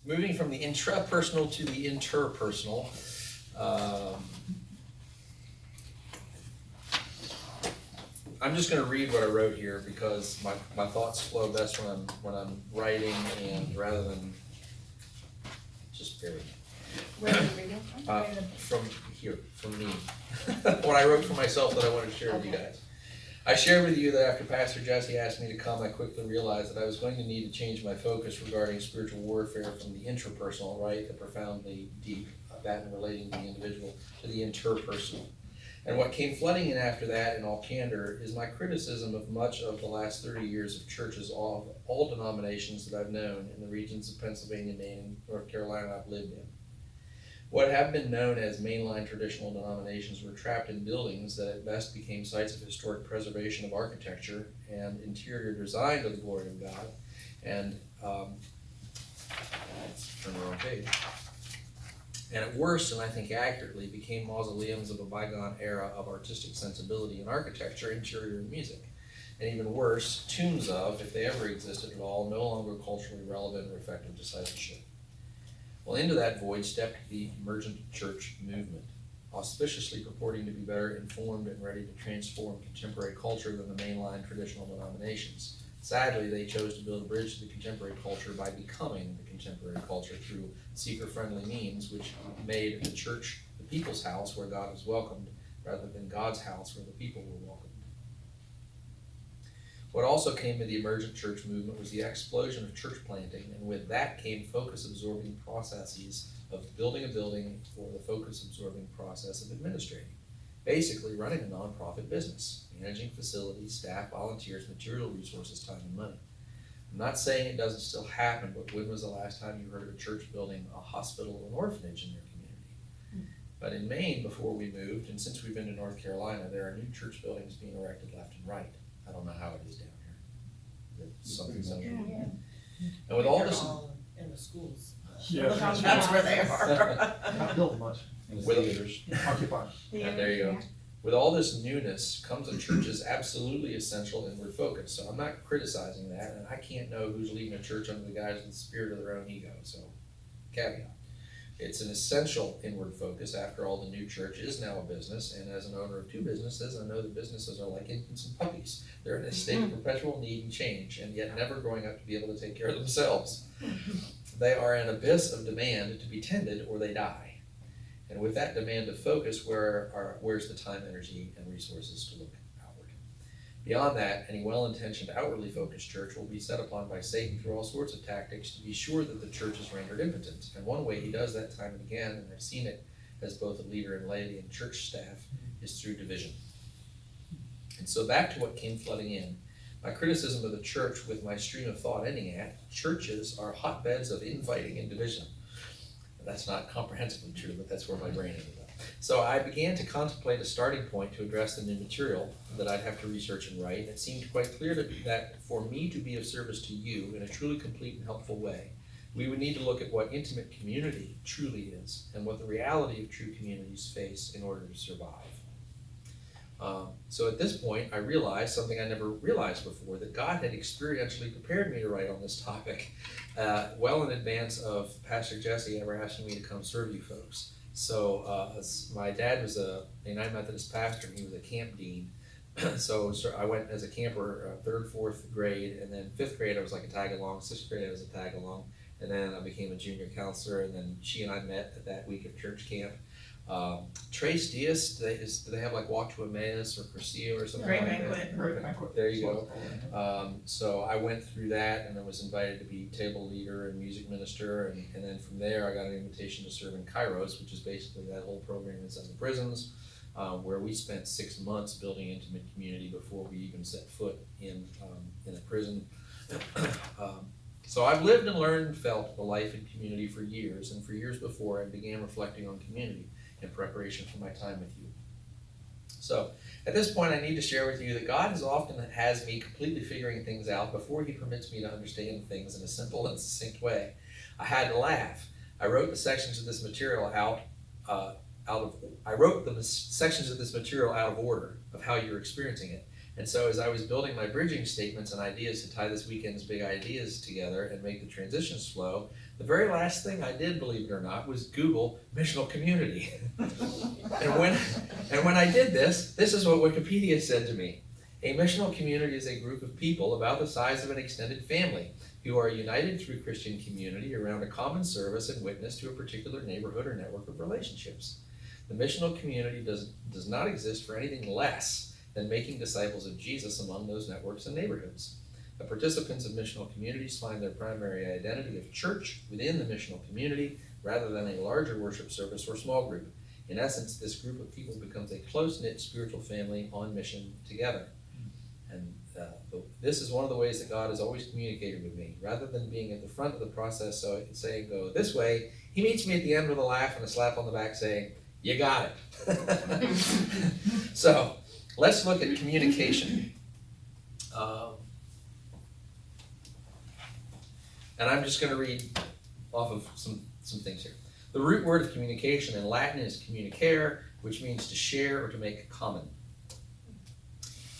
moving from the intrapersonal to the interpersonal. I'm just going to read what I wrote here because my thoughts flow best when I'm writing, and rather than just bear with me. Where are you reading from? From here, from me. What I wrote for myself that I wanted to share with you guys. I shared with you that after Pastor Jesse asked me to come, I quickly realized that I was going to need to change my focus regarding spiritual warfare from the intrapersonal, right, the profoundly deep, that and relating to the individual, to the interpersonal. And what came flooding in after that, in all candor, is my criticism of much of the last 30 years of churches of all denominations that I've known in the regions of Pennsylvania, Maine, and North Carolina I've lived in. What have been known as mainline traditional denominations were trapped in buildings that at best became sites of historic preservation of architecture and interior design to the glory of God, and turn the wrong page. And at worst, and I think accurately, became mausoleums of a bygone era of artistic sensibility in architecture, interior, and music. And even worse, tombs of, if they ever existed at all, no longer culturally relevant or effective discipleship. Well, into that void stepped the emergent church movement, auspiciously purporting to be better informed and ready to transform contemporary culture than the mainline traditional denominations. Sadly, they chose to build a bridge to the contemporary culture by becoming the contemporary culture through seeker-friendly means, which made the church the people's house where God was welcomed, rather than God's house where the people were welcomed. What also came with the emergent church movement was the explosion of church planting, and with that came focus-absorbing processes of building a building, or the focus-absorbing process of administrating. Basically, running a nonprofit business, managing facilities, staff, volunteers, material resources, time, and money. I'm not saying it doesn't still happen, but when was the last time you heard of a church building a hospital or an orphanage in their community? But in Maine, before we moved, and since we've been to North Carolina, there are new church buildings being erected left and right. I don't know how it is down here. It's something similar. Yeah. And with all They're this, all in the schools. Yeah. That's where they are. Not built much. with theaters, Occupied. and there you go. With all this newness comes a church's absolutely essential inward focus. So I'm not criticizing that, and I can't know who's leading a church under the guise of the spirit of their own ego. So, caveat. It's an essential inward focus. After all, the new church is now a business, and as an owner of two businesses, I know that businesses are like infants and puppies. They're in a state of perpetual need and change, and yet never growing up to be able to take care of themselves. They are an abyss of demand to be tended, or they die. And with that demand of focus, where's the time, energy, and resources to look outward? Beyond that, any well-intentioned, outwardly focused church will be set upon by Satan through all sorts of tactics to be sure that the church is rendered impotent. And one way he does that time and again, and I've seen it as both a leader in laity and church staff, is through division. And so back to what came flooding in. My criticism of the church, with my stream of thought ending at, churches are hotbeds of infighting and division. That's not comprehensively true, but that's where my brain ended up. So I began to contemplate a starting point to address the new material that I'd have to research and write. It seemed quite clear to me that for me to be of service to you in a truly complete and helpful way, we would need to look at what intimate community truly is and what the reality of true communities face in order to survive. So at this point, I realized something I never realized before, that God had experientially prepared me to write on this topic well in advance of Pastor Jesse ever asking me to come serve you folks. So my dad was a United Methodist pastor, and he was a camp dean. So I went as a camper 3rd, 4th grade, and then 5th grade I was like a tag-along, 6th grade I was a tag-along, and then I became a junior counselor, and then she and I met at that week of church camp. Trace Diaz, do they have like Walk to Emmaus or Cursillo or something Great like Banquet. that? Great banquet. There you go. So I went through that, and I was invited to be table leader and music minister, and then from there I got an invitation to serve in Kairos, which is basically that whole program inside the prisons, where we spent 6 months building intimate community before we even set foot in a prison. So I've lived and learned and felt the life in community for years, and for years before I began reflecting on community in preparation for my time with you. So at this point I need to share with you that God often has me completely figuring things out before he permits me to understand things in a simple and succinct way. I had to laugh. I wrote the sections of this material out of order of how you're experiencing it. And so as I was building my bridging statements and ideas to tie this weekend's big ideas together and make the transitions flow, the very last thing I did, believe it or not, was Google missional community. and when I did this is what Wikipedia said to me. A missional community is a group of people about the size of an extended family who are united through Christian community around a common service and witness to a particular neighborhood or network of relationships. The missional community does not exist for anything less than making disciples of Jesus among those networks and neighborhoods. The participants of missional communities find their primary identity of church within the missional community rather than a larger worship service or small group. In essence, this group of people becomes a close-knit spiritual family on mission together. And this is one of the ways that God has always communicated with me. Rather than being at the front of the process so I can say, go this way, he meets me at the end with a laugh and a slap on the back saying, you got it. So let's look at communication. And I'm just going to read off of some things here. The root word of communication in Latin is communicare, which means to share or to make common.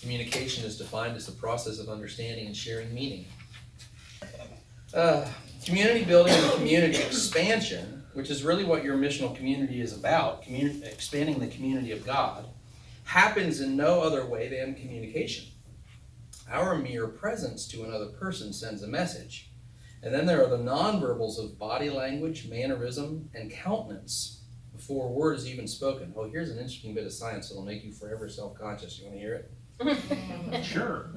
Communication is defined as the process of understanding and sharing meaning. Community building and community expansion, which is really what your missional community is about, expanding the community of God, happens in no other way than communication. Our mere presence to another person sends a message. And then there are the nonverbals of body language, mannerism, and countenance before a word is even spoken. Oh, here's an interesting bit of science that'll make you forever self-conscious. You want to hear it? Sure.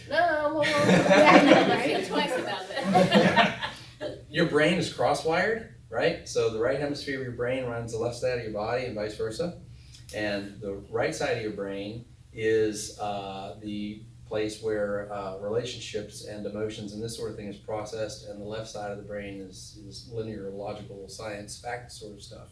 No, right? Twice about that. Your brain is cross-wired, right? So the right hemisphere of your brain runs the left side of your body and vice versa. And the right side of your brain is the place where relationships and emotions and this sort of thing is processed, and the left side of the brain is linear, logical, science, fact sort of stuff.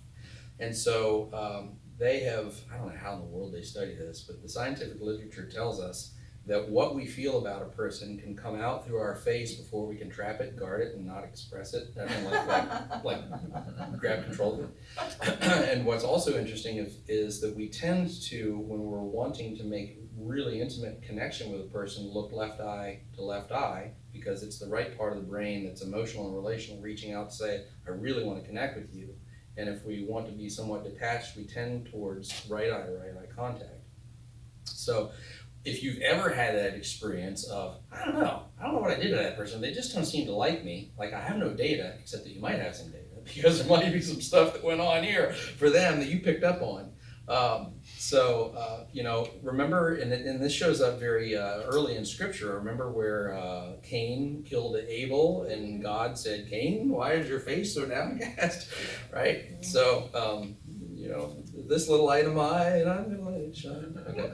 And so they have, I don't know how in the world they study this, but the scientific literature tells us that what we feel about a person can come out through our face before we can trap it, guard it, and not express it, and like grab control of it. And what's also interesting is that we tend to, when we're wanting to make really intimate connection with a person, look left eye to left eye, because it's the right part of the brain that's emotional and relational, reaching out to say, I really want to connect with you. And if we want to be somewhat detached, we tend towards right eye to right eye contact. So if you've ever had that experience of, I don't know what I did to that person, they just don't seem to like me, like I have no data, except that you might have some data, because there might be some stuff that went on here for them that you picked up on. Remember, and this shows up very early in Scripture, remember where Cain killed Abel, and God said, Cain, why is your face so downcast, right? So, this little eye to my, and I'm going to let it shine. Okay.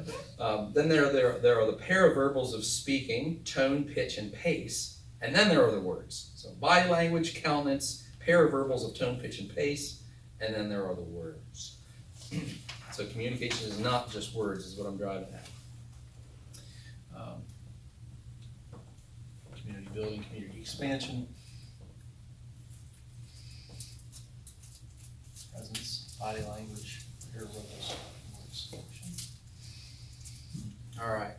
Then there are the paraverbals of speaking, tone, pitch, and pace, and then there are the words. So body language, countenance, paraverbals of tone, pitch, and pace, and then there are the words. So communication is not just words, is what I'm driving at. Community building, community expansion, presence, body language, paraverbals, words. All right.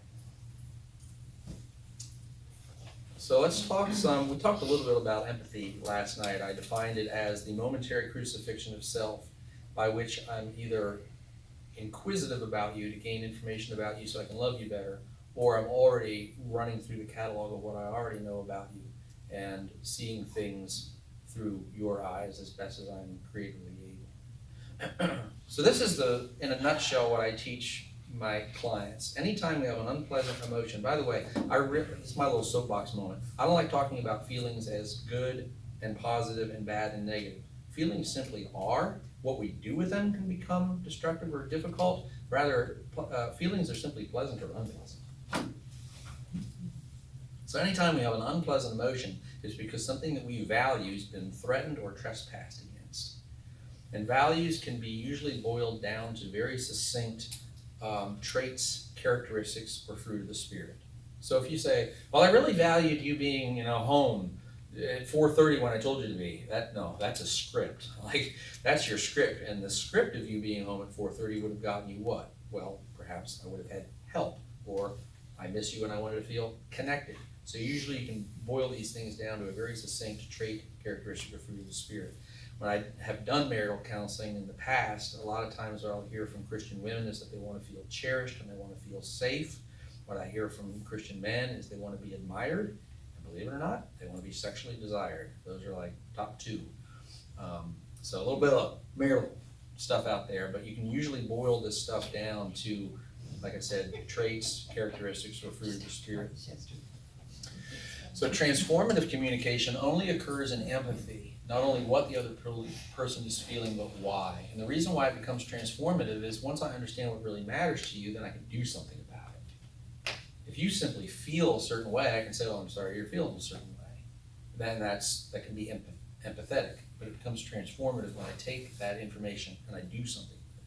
So let's talk we talked a little bit about empathy last night. I defined it as the momentary crucifixion of self, by which I'm either inquisitive about you to gain information about you so I can love you better, or I'm already running through the catalog of what I already know about you and seeing things through your eyes as best as I'm creatively able. So this is in a nutshell, what I teach my clients. Anytime we have an unpleasant emotion, by the way, this is my little soapbox moment. I don't like talking about feelings as good and positive and bad and negative. Feelings simply are. What we do with them can become destructive or difficult. Rather, feelings are simply pleasant or unpleasant. So anytime we have an unpleasant emotion, it's because something that we value has been threatened or trespassed against. And values can be usually boiled down to very succinct traits, characteristics, or fruit of the Spirit. So if you say, well, I really valued you being, home at 4:30 when I told you to be, that's a script. Like, that's your script. And the script of you being home at 4:30 would have gotten you what? Well, perhaps I would have had help, or I miss you and I wanted to feel connected. So usually you can boil these things down to a very succinct trait, characteristic or fruit of the Spirit. When I have done marital counseling in the past, a lot of times what I'll hear from Christian women is that they want to feel cherished and they want to feel safe. What I hear from Christian men is they want to be admired, and believe it or not, they want to be sexually desired. Those are like top two. So a little bit of marital stuff out there, but you can usually boil this stuff down to, like I said, traits, characteristics, or fruit of the Spirit. So transformative communication only occurs in empathy, not only what the other person is feeling, but why. And the reason why it becomes transformative is once I understand what really matters to you, then I can do something about it. If you simply feel a certain way, I can say, "Oh, I'm sorry, you're feeling a certain way." Then that can be empathetic, but it becomes transformative when I take that information and I do something with it.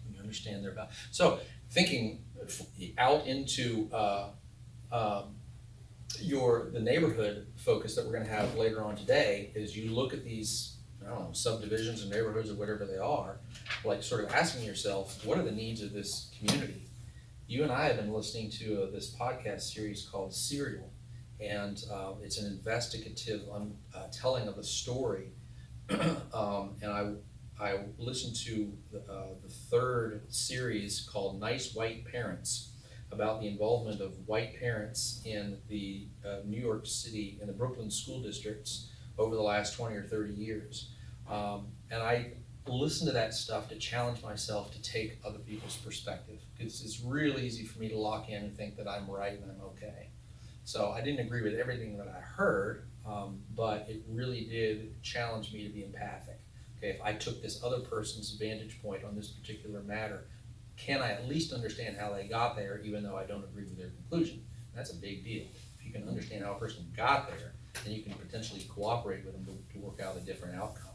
When you understand their value. So thinking out into the neighborhood focus that we're going to have later on today is you look at these, I don't know, subdivisions or neighborhoods or whatever they are, like sort of asking yourself, what are the needs of this community? You and I have been listening to this podcast series called Serial, and it's an investigative telling of a story. And I listened to the third series called Nice White Parents, about the involvement of white parents in the New York City and the Brooklyn school districts over the last 20 or 30 years. And I listened to that stuff to challenge myself to take other people's perspective, because it's really easy for me to lock in and think that I'm right and I'm okay. So I didn't agree with everything that I heard, but it really did challenge me to be empathic. Okay, if I took this other person's vantage point on this particular matter, can I at least understand how they got there, even though I don't agree with their conclusion? And that's a big deal. If you can understand how a person got there, then you can potentially cooperate with them to work out a different outcome.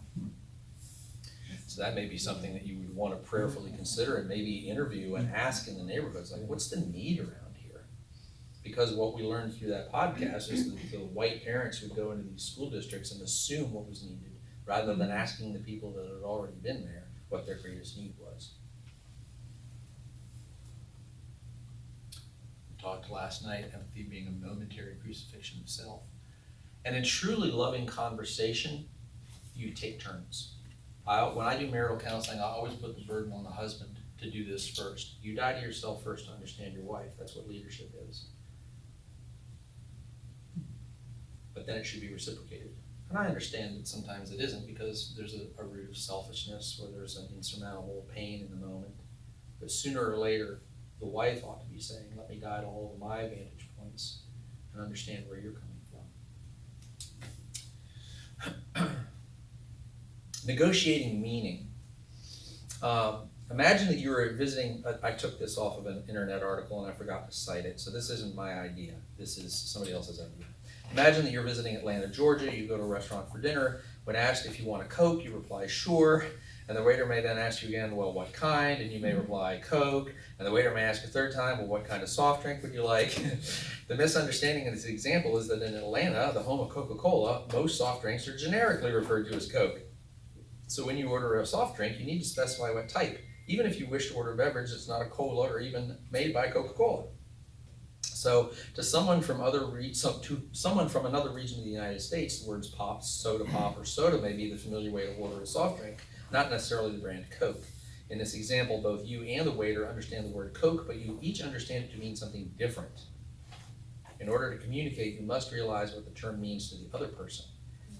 So that may be something that you would want to prayerfully consider and maybe interview and ask in the neighborhoods, like, what's the need around here? Because what we learned through that podcast is that the white parents would go into these school districts and assume what was needed, rather than asking the people that had already been there what their greatest need was. Talked last night, empathy being a momentary crucifixion of self. And in truly loving conversation, you take turns. When I do marital counseling, I always put the burden on the husband to do this first. You die to yourself first to understand your wife. That's what leadership is. But then it should be reciprocated. And I understand that sometimes it isn't, because there's a root of selfishness, or there's an insurmountable pain in the moment. But sooner or later, the wife ought to be saying, let me die to all of my vantage points and understand where you're coming from. Negotiating meaning. Imagine that you were visiting, I took this off of an internet article and I forgot to cite it, so this isn't my idea. This is somebody else's idea. Imagine that you're visiting Atlanta, Georgia, you go to a restaurant for dinner. When asked if you want a Coke, you reply, sure. And the waiter may then ask you again, well, what kind? And you may reply, Coke. And the waiter may ask a third time, well, what kind of soft drink would you like? The misunderstanding in this example is that in Atlanta, the home of Coca-Cola, most soft drinks are generically referred to as Coke. So when you order a soft drink, you need to specify what type, even if you wish to order a beverage that's not a cola or even made by Coca-Cola. So to someone from another region of the United States, the words pop, or soda may be the familiar way to order a soft drink, not necessarily the brand Coke. In this example, both you and the waiter understand the word Coke, but you each understand it to mean something different. In order to communicate, you must realize what the term means to the other person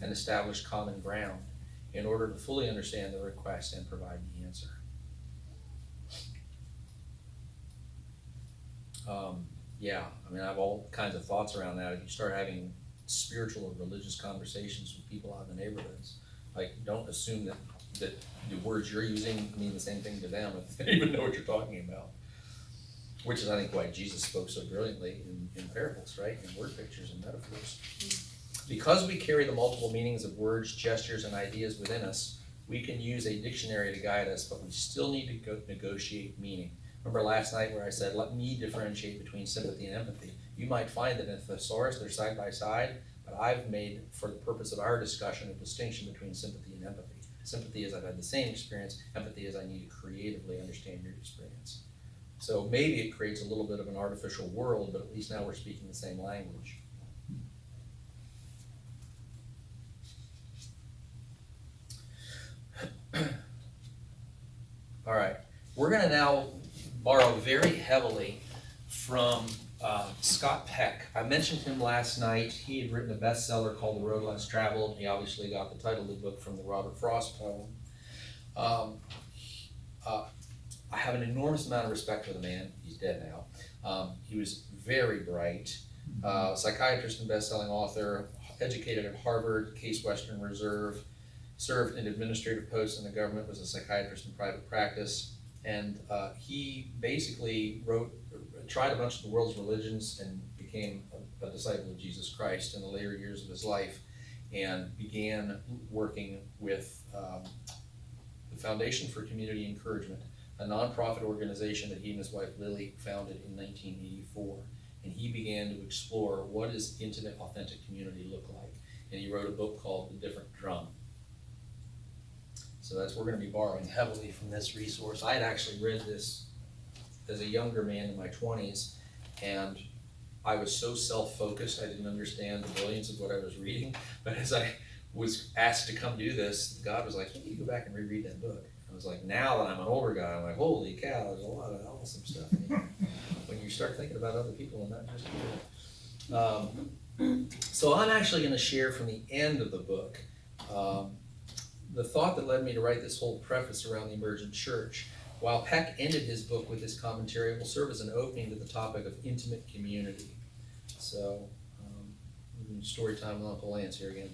and establish common ground in order to fully understand the request and provide the answer. I have all kinds of thoughts around that. If you start having spiritual or religious conversations with people out in the neighborhoods, like, don't assume that the words you're using mean the same thing to them if they even know what you're talking about. Which is, I think, why Jesus spoke so brilliantly in parables, right? In word pictures and metaphors. Because we carry the multiple meanings of words, gestures, and ideas within us, we can use a dictionary to guide us, but we still need to negotiate meaning. Remember last night where I said, let me differentiate between sympathy and empathy. You might find that in thesaurus, they're side by side, but I've made, for the purpose of our discussion, a distinction between sympathy and empathy. Sympathy is I've had the same experience, empathy is I need to creatively understand your experience. So maybe it creates a little bit of an artificial world, but at least now we're speaking the same language. we're gonna now borrow very heavily from Scott Peck. I mentioned him last night. He had written a bestseller called The Road Less Traveled. He obviously got the title of the book from the Robert Frost poem. I have an enormous amount of respect for the man. He's dead now. He was very bright, psychiatrist and best-selling author, educated at Harvard, Case Western Reserve, served in administrative posts in the government, was a psychiatrist in private practice, and he basically tried a bunch of the world's religions and became a disciple of Jesus Christ in the later years of his life, and began working with the Foundation for Community Encouragement, a nonprofit organization that he and his wife Lily founded in 1984. And he began to explore what does intimate, authentic community look like. And he wrote a book called The Different Drum. So we're going to be borrowing heavily from this resource. I had actually read this as a younger man in my 20s, and I was so self-focused, I didn't understand the brilliance of what I was reading. But as I was asked to come do this, God was like, you need to go back and reread that book. I was like, now that I'm an older guy, I'm like, holy cow, there's a lot of awesome stuff in here. When you start thinking about other people and not just you. So I'm actually going to share from the end of the book the thought that led me to write this whole preface around the emergent church. While Peck ended his book with this commentary, it will serve as an opening to the topic of intimate community. So, story time with Uncle Lance here again.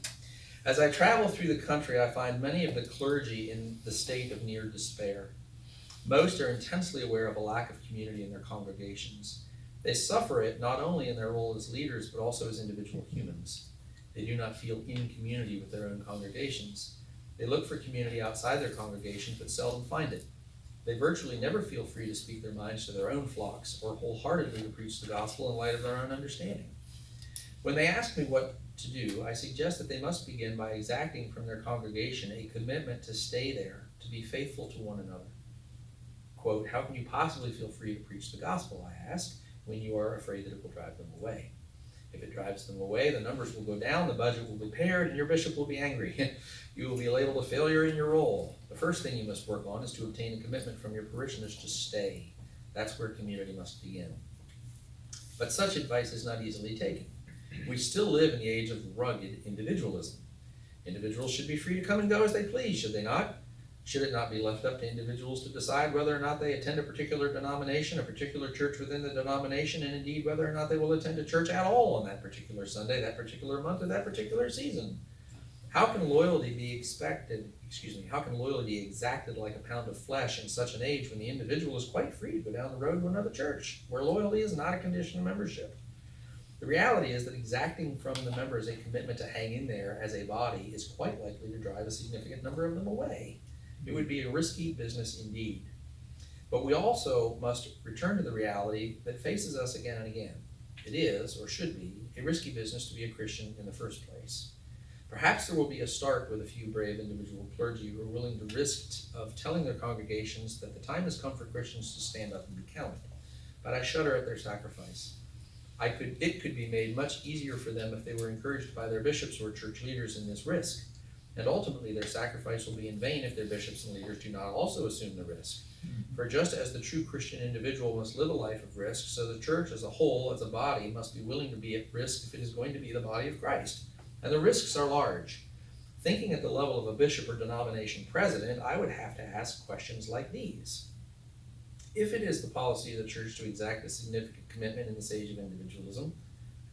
As I travel through the country, I find many of the clergy in the state of near despair. Most are intensely aware of a lack of community in their congregations. They suffer it not only in their role as leaders, but also as individual humans. They do not feel in community with their own congregations. They look for community outside their congregation, but seldom find it. They virtually never feel free to speak their minds to their own flocks or wholeheartedly to preach the gospel in light of their own understanding. When they ask me what to do, I suggest that they must begin by exacting from their congregation a commitment to stay there, to be faithful to one another. Quote, how can you possibly feel free to preach the gospel, I ask, when you are afraid that it will drive them away? If it drives them away, the numbers will go down, the budget will be pared, and your bishop will be angry. You will be labeled a failure in your role. The first thing you must work on is to obtain a commitment from your parishioners to stay. That's where community must begin. But such advice is not easily taken. We still live in the age of rugged individualism. Individuals should be free to come and go as they please, should they not? Should it not be left up to individuals to decide whether or not they attend a particular denomination, a particular church within the denomination, and indeed whether or not they will attend a church at all on that particular Sunday, that particular month, or that particular season? How can loyalty be exacted like a pound of flesh in such an age when the individual is quite free to go down the road to another church, where loyalty is not a condition of membership? The reality is that exacting from the members a commitment to hang in there as a body is quite likely to drive a significant number of them away. It would be a risky business indeed. But we also must return to the reality that faces us again and again. It is, or should be, a risky business to be a Christian in the first place. Perhaps there will be a start with a few brave individual clergy who are willing to risk of telling their congregations that the time has come for Christians to stand up and be counted. But I shudder at their sacrifice. It could be made much easier for them if they were encouraged by their bishops or church leaders in this risk. And ultimately their sacrifice will be in vain if their bishops and leaders do not also assume the risk. For just as the true Christian individual must live a life of risk, so the church as a whole, as a body, must be willing to be at risk if it is going to be the body of Christ. And the risks are large. Thinking at the level of a bishop or denomination president, I would have to ask questions like these. If it is the policy of the church to exact a significant commitment in this age of individualism,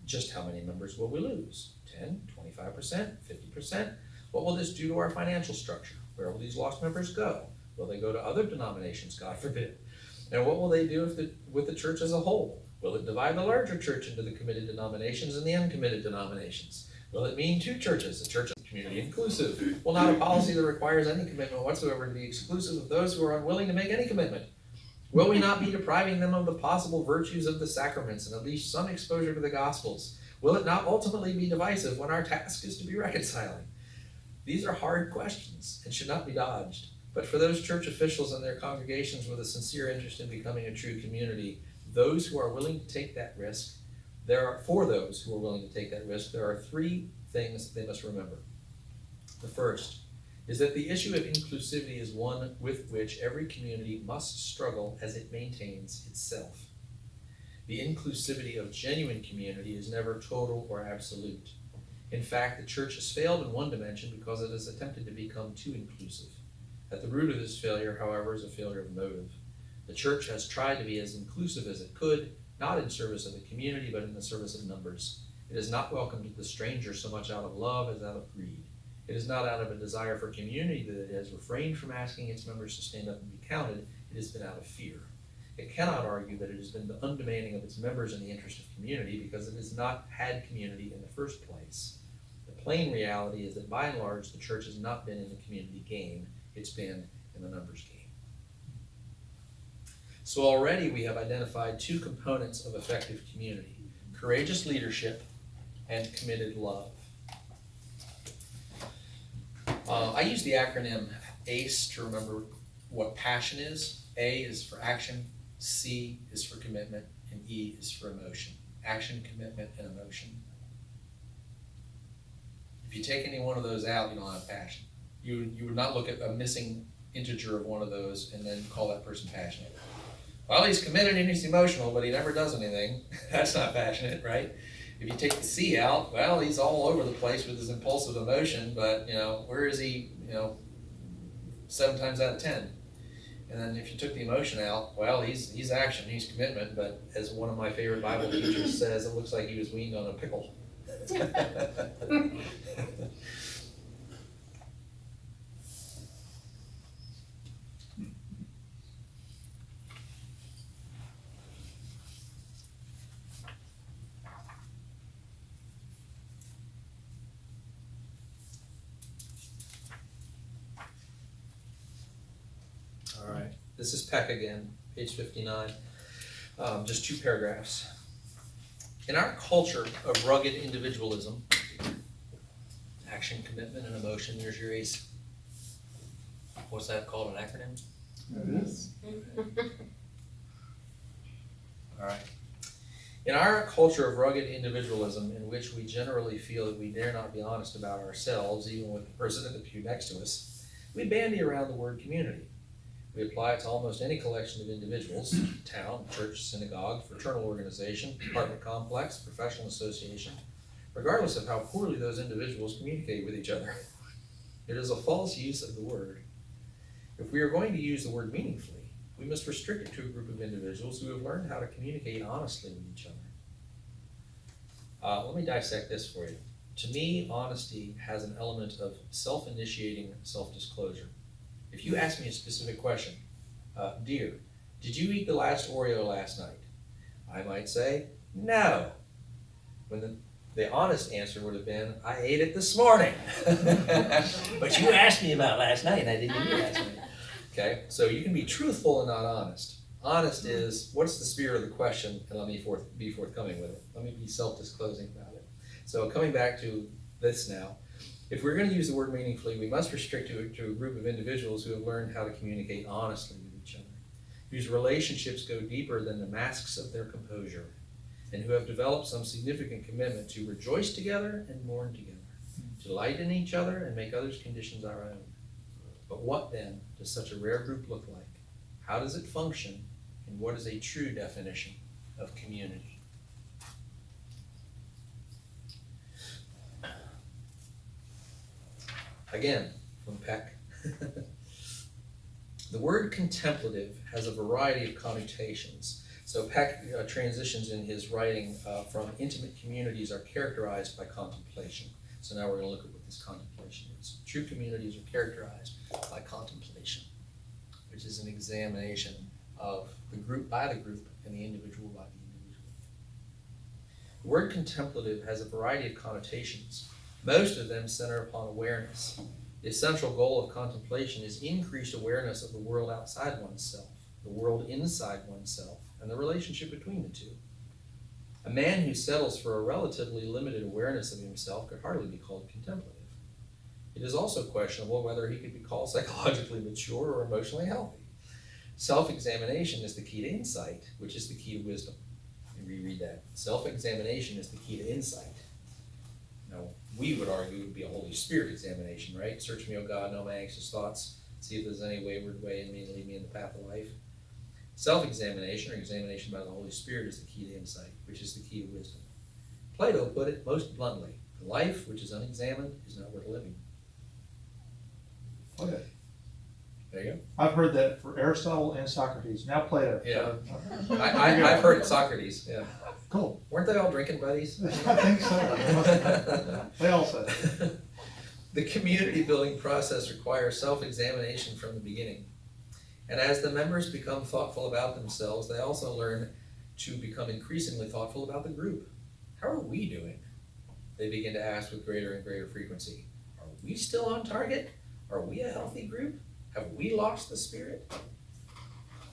just how many members will we lose? 10, 25%, 50%? What will this do to our financial structure? Where will these lost members go? Will they go to other denominations, God forbid? And what will they do with the church as a whole? Will it divide the larger church into the committed denominations and the uncommitted denominations? Will it mean two churches, a church of community inclusive? Will not a policy that requires any commitment whatsoever to be exclusive of those who are unwilling to make any commitment? Will we not be depriving them of the possible virtues of the sacraments and at least some exposure to the Gospels? Will it not ultimately be divisive when our task is to be reconciling? These are hard questions and should not be dodged. But for those church officials and their congregations with a sincere interest in becoming a true community, those who are willing to take that risk, there are three things they must remember. The first, is that the issue of inclusivity is one with which every community must struggle as it maintains itself. The inclusivity of genuine community is never total or absolute. In fact, the church has failed in one dimension because it has attempted to become too inclusive. At the root of this failure, however, is a failure of motive. The church has tried to be as inclusive as it could, not in service of the community, but in the service of numbers. It has not welcomed the stranger so much out of love as out of greed. It is not out of a desire for community that it has refrained from asking its members to stand up and be counted. It has been out of fear. It cannot argue that it has been undemanding of its members in the interest of community because it has not had community in the first place. The plain reality is that by and large, the church has not been in the community game. It's been in the numbers game. So already we have identified two components of effective community: courageous leadership and committed love. I use the acronym ACE to remember what passion is. A is for action, C is for commitment, and E is for emotion. Action, commitment, and emotion. If you take any one of those out, you don't have passion. You would not look at a missing integer of one of those and then call that person passionate. Well, he's committed and he's emotional, but he never does anything. That's not passionate, right? If you take the C out, well, he's all over the place with his impulsive emotion, but where is he, 7 times out of 10? And then if you took the emotion out, well, he's action, he's commitment, but as one of my favorite Bible teachers says, it looks like he was weaned on a pickle. All right, this is Peck again, page 59, just 2 paragraphs. In our culture of rugged individualism, action, commitment, and emotion, there's your ACE. What's that called, an acronym? It is. All right. In our culture of rugged individualism, in which we generally feel that we dare not be honest about ourselves, even with the person in the pew next to us, we bandy around the word community. We apply it to almost any collection of individuals: town, church, synagogue, fraternal organization, apartment complex, professional association, regardless of how poorly those individuals communicate with each other. It is a false use of the word. If we are going to use the word meaningfully, we must restrict it to a group of individuals who have learned how to communicate honestly with each other. Let me dissect this for you. To me, honesty has an element of self-initiating self-disclosure. If you ask me a specific question, dear, did you eat the last Oreo last night? I might say, no. When the honest answer would have been, I ate it this morning. But you asked me about last night, and I didn't eat it last night. Okay, so you can be truthful and not honest. Honest is, what's the spirit of the question, and let me be forthcoming with it. Let me be self-disclosing about it. So coming back to this now, if we're going to use the word meaningfully, we must restrict it to a group of individuals who have learned how to communicate honestly with each other, whose relationships go deeper than the masks of their composure, and who have developed some significant commitment to rejoice together and mourn together, to delight in each other and make others' conditions our own. But what then does such a rare group look like? How does it function? And what is a true definition of community? Again, from Peck. The word contemplative has a variety of connotations. So Peck transitions in his writing from intimate communities are characterized by contemplation. So now we're going to look at what this contemplation is. True communities are characterized by contemplation, which is an examination of the group by the group and the individual by the individual. The word contemplative has a variety of connotations. Most of them center upon awareness. The essential goal of contemplation is increased awareness of the world outside oneself, the world inside oneself, and the relationship between the two. A man who settles for a relatively limited awareness of himself could hardly be called contemplative. It is also questionable whether he could be called psychologically mature or emotionally healthy. Self-examination is the key to insight, which is the key to wisdom. Let me reread that. Self-examination is the key to insight. Now, we would argue would be a Holy Spirit examination, right? Search me, O God, know my anxious thoughts, see if there's any wayward way in me and lead me in the path of life. Self-examination, or examination by the Holy Spirit, is the key to insight, which is the key to wisdom. Plato put it most bluntly: the life which is unexamined is not worth living. Okay. There you I've heard that for Aristotle and Socrates. Now Plato. Yeah. So, go. I've heard Socrates, yeah. cool. Weren't they all drinking buddies? I think so. They all said it. The community building process requires self-examination from the beginning. And as the members become thoughtful about themselves, they also learn to become increasingly thoughtful about the group. How are we doing? They begin to ask with greater and greater frequency. Are we still on target? Are we a healthy group? Have we lost the spirit?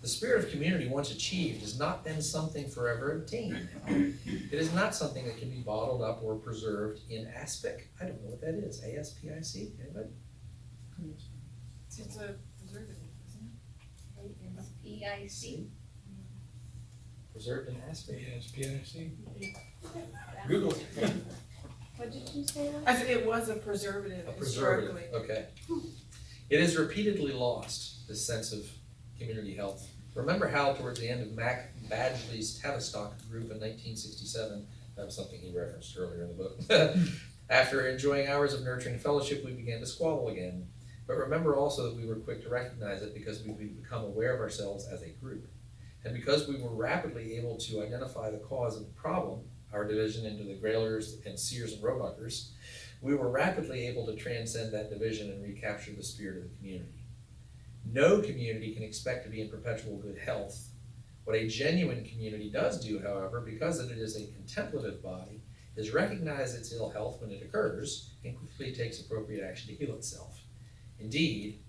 The spirit of community, once achieved, is not then something forever obtained. It is not something that can be bottled up or preserved in aspic. I don't know what that is. ASPIC? Anybody? It's a preservative, isn't ASPIC. Preserved in aspic. ASPIC. Google. What did you say? it? I said it was a preservative A historically. preservative, okay. It is repeatedly lost, this sense of community health. Remember how towards the end of Mac Badgley's Tavistock group in 1967, that was something he referenced earlier in the book. After enjoying hours of nurturing fellowship, we began to squabble again. But remember also that we were quick to recognize it because we become aware of ourselves as a group. And because we were rapidly able to identify the cause of the problem, our division into the Grailers and Sears and Roebuckers, we were rapidly able to transcend that division and recapture the spirit of the community. No community can expect to be in perpetual good health. What a genuine community does do, however, because it is a contemplative body, is recognize its ill health when it occurs and quickly takes appropriate action to heal itself. Indeed,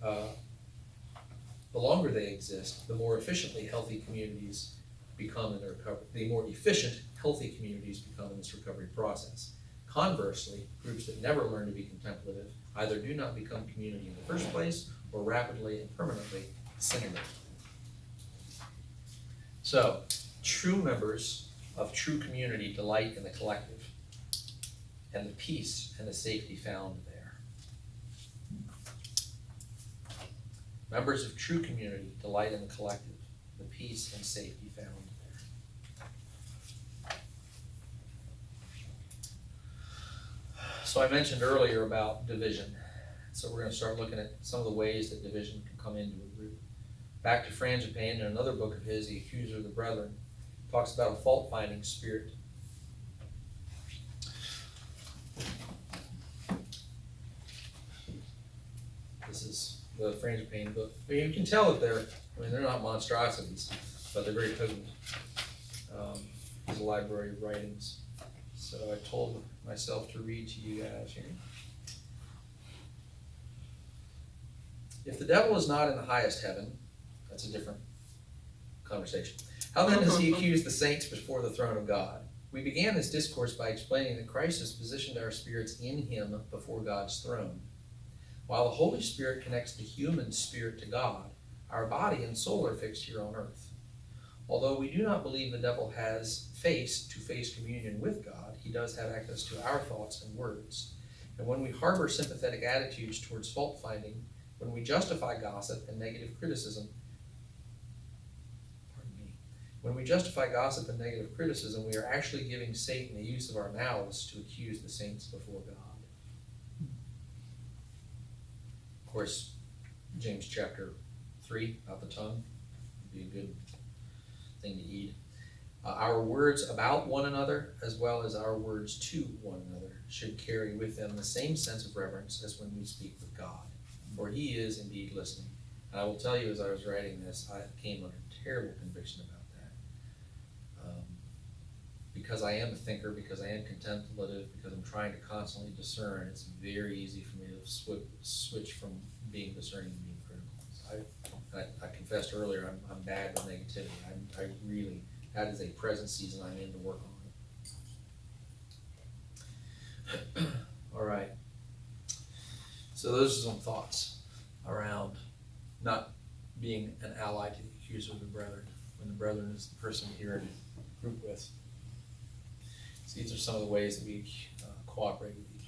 the longer they exist, the more efficiently healthy communities become in the recovery. The more efficient, healthy communities become in this recovery process. Conversely, groups that never learn to be contemplative either do not become community in the first place or rapidly and permanently disintegrate. So, true members of true community delight in the collective and the peace and the safety found there. Members of true community delight in the collective, the peace and safety found there. So I mentioned earlier about division. So we're going to start looking at some of the ways that division can come into a group. Back to Frangipane, in another book of his, The Accuser of the Brethren, talks about a fault-finding spirit. This is the Frangipane book. But you can tell that they're not monstrosities, but they're very potent. His library of writings. So I told myself to read to you guys here. If the devil is not in the highest heaven, that's a different conversation. How then does he accuse the saints before the throne of God? We began this discourse by explaining that Christ has positioned our spirits in him before God's throne. While the Holy Spirit connects the human spirit to God, our body and soul are fixed here on earth. Although we do not believe the devil has face-to-face communion with God, he does have access to our thoughts and words. And when we harbor sympathetic attitudes towards fault-finding, when we justify gossip and negative criticism, when we justify gossip and negative criticism, we are actually giving Satan the use of our mouths to accuse the saints before God. Of course, James chapter 3, about the tongue, would be a good thing to eat. Our words about one another, as well as our words to one another, should carry with them the same sense of reverence as when we speak with God, for he is indeed listening. And I will tell you, as I was writing this, I came under terrible conviction about that. Because I am a thinker, because I am contemplative, because I'm trying to constantly discern, it's very easy for me to switch from being discerning to being critical. I confessed earlier, I'm bad with negativity. I really, that is a present season I'm in to work on it. All right. So those are some thoughts around not being an ally to the accuser of the brethren, when the brethren is the person you're in a group with. So these are some of the ways that we cooperate with each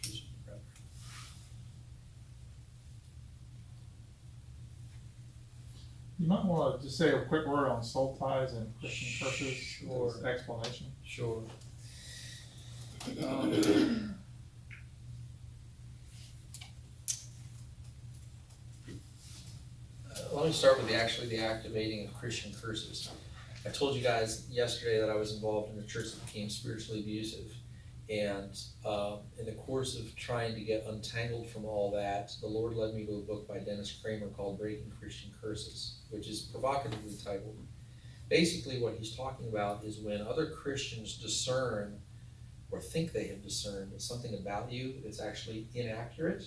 You might want to just say a quick word on soul ties and Christian curses Sure. as explanation. Sure. Let me start with the activating of Christian curses. I told you guys yesterday that I was involved in a church that became spiritually abusive. And in the course of trying to get untangled from all that, the Lord led me to a book by Dennis Kramer called Breaking Christian Curses, which is provocatively titled. Basically what he's talking about is when other Christians discern or think they have discerned something about you that's actually inaccurate,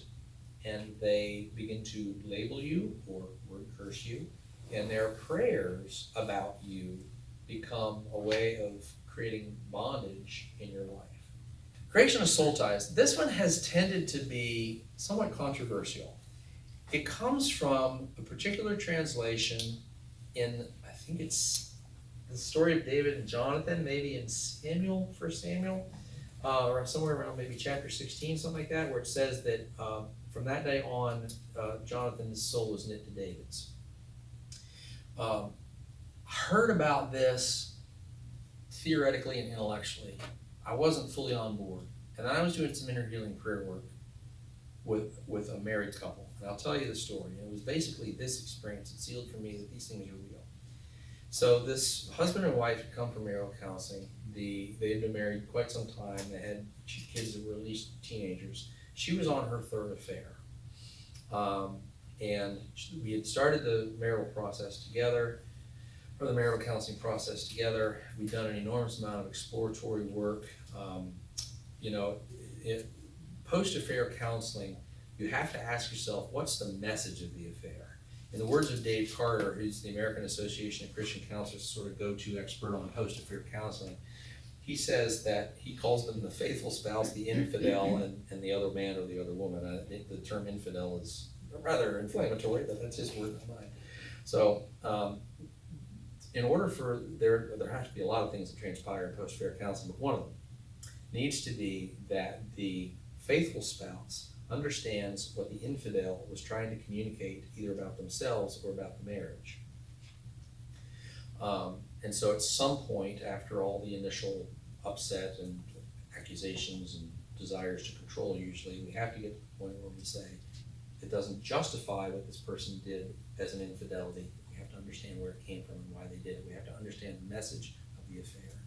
and they begin to label you or word curse you, and their prayers about you become a way of creating bondage in your life. Creation of soul ties. This one has tended to be somewhat controversial. It comes from a particular translation in, I think it's the story of David and Jonathan, maybe in Samuel, 1 Samuel, or somewhere around maybe chapter 16, something like that, where it says that from that day on, Jonathan's soul was knit to David's. Heard about this theoretically and intellectually. I wasn't fully on board. And then I was doing some inner healing prayer work with a married couple. And I'll tell you the story. And it was basically this experience that sealed for me that these things are real. So this husband and wife had come for marital counseling. They had been married quite some time. They had kids that were at least teenagers. She was on her third affair. And we had started the marital process together, or the marital counseling process together. We'd done an enormous amount of exploratory work. Post-affair counseling, you have to ask yourself, what's the message of the affair? In the words of Dave Carter, who's the American Association of Christian Counselors, sort of go-to expert on post-affair counseling, he says that he calls them the faithful spouse, the infidel, and the other man or the other woman. I think the term infidel is rather inflammatory, but that's his word, not mine. So, in order for there has to be a lot of things that transpire in post-affair counseling, but one of them needs to be that the faithful spouse understands what the infidel was trying to communicate either about themselves or about the marriage. And so at some point, after all the initial upset and accusations and desires to control, usually, we have to get to the point where we say, it doesn't justify what this person did as an infidelity. We have to understand where it came from and why they did it. We have to understand the message of the affair.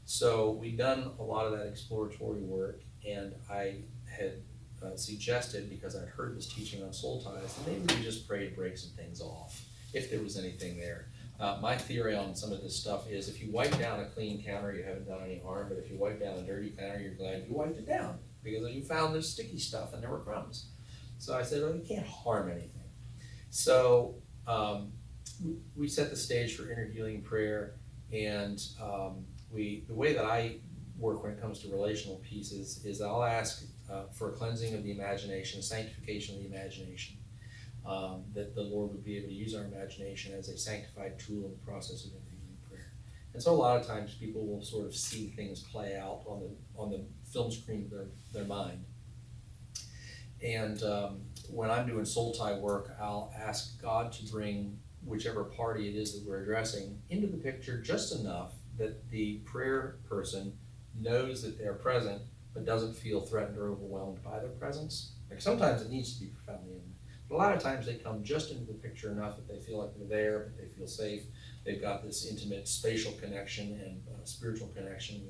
So we've done a lot of that exploratory work, and I had suggested, because I'd heard this teaching on soul ties, that maybe we just pray to break some things off, if there was anything there. My theory on some of this stuff is if you wipe down a clean counter, you haven't done any harm, but if you wipe down a dirty counter, you're glad you wiped it down, because you found this sticky stuff and there were crumbs. So I said, well, you can't harm anything. So we set the stage for inner healing prayer, and the way that I work when it comes to relational pieces is I'll ask for a cleansing of the imagination, sanctification of the imagination, that the Lord would be able to use our imagination as a sanctified tool in the process of inner healing prayer. And so a lot of times people will sort of see things play out on the film screen of their mind. And when I'm doing soul tie work, I'll ask God to bring whichever party it is that we're addressing into the picture just enough that the prayer person knows that they're present, but doesn't feel threatened or overwhelmed by their presence. Like sometimes it needs to be profoundly intimate, but a lot of times they come just into the picture enough that they feel like they're there, but they feel safe. They've got this intimate spatial connection and spiritual connection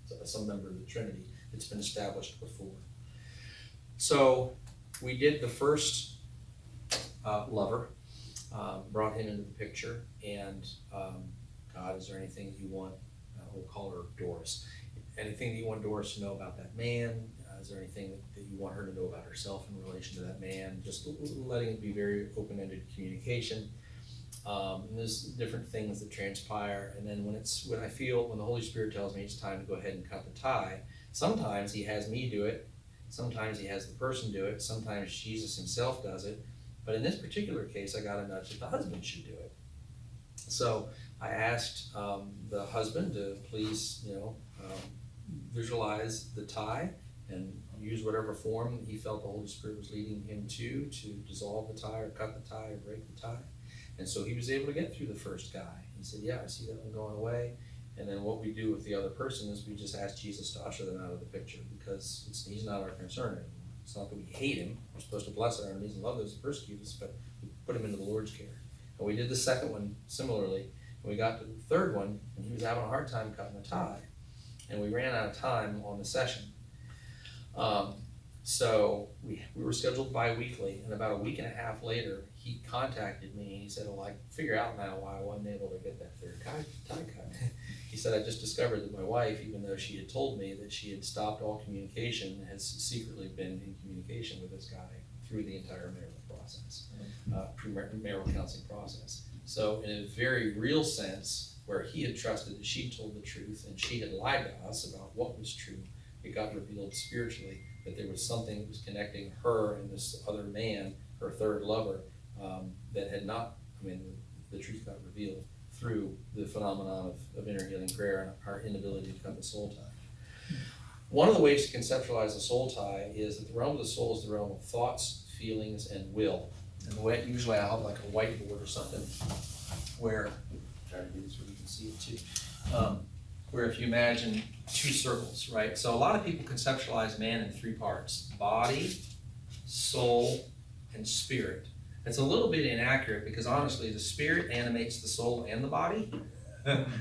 with some member of the Trinity that's been established before. So we did the first lover, brought him into the picture, and God, is there anything that you want, we'll call her Doris, anything that you want Doris to know about that man? Is there anything that you want her to know about herself in relation to that man? Just letting it be very open-ended communication. And there's different things that transpire, and then when the Holy Spirit tells me it's time to go ahead and cut the tie, sometimes he has me do it, sometimes he has the person do it, sometimes Jesus himself does it, but in this particular case, I got a nudge that the husband should do it. So I asked the husband to please, visualize the tie and use whatever form he felt the Holy Spirit was leading him to dissolve the tie or cut the tie or break the tie. And so he was able to get through the first guy. He said, yeah, I see that one going away. And then what we do with the other person is we just ask Jesus to usher them out of the picture, because he's not our concern anymore. It's not that we hate him. We're supposed to bless our enemies and love those who persecute us, but we put him into the Lord's care. And we did the second one similarly. And we got to the third one, and he was having a hard time cutting a tie. And we ran out of time on the session. So we were scheduled bi-weekly, and about a week and a half later, he contacted me, and he said, well, I figure out now why I wasn't able to get that third tie cut. He said, I just discovered that my wife, even though she had told me that she had stopped all communication, has secretly been in communication with this guy through the entire marital process, premarital counseling process. So in a very real sense, where he had trusted that she told the truth and she had lied to us about what was true, it got revealed spiritually that there was something that was connecting her and this other man, her third lover, that had not, the truth got revealed through the phenomenon of inner healing prayer and our inability to cut the soul tie. One of the ways to conceptualize the soul tie is that the realm of the soul is the realm of thoughts, feelings, and will. And the way, usually I'll have like a whiteboard or something where, try to do this where you can see it too, where if you imagine two circles, right? So a lot of people conceptualize man in three parts: body, soul, and spirit. It's a little bit inaccurate because honestly, the spirit animates the soul and the body,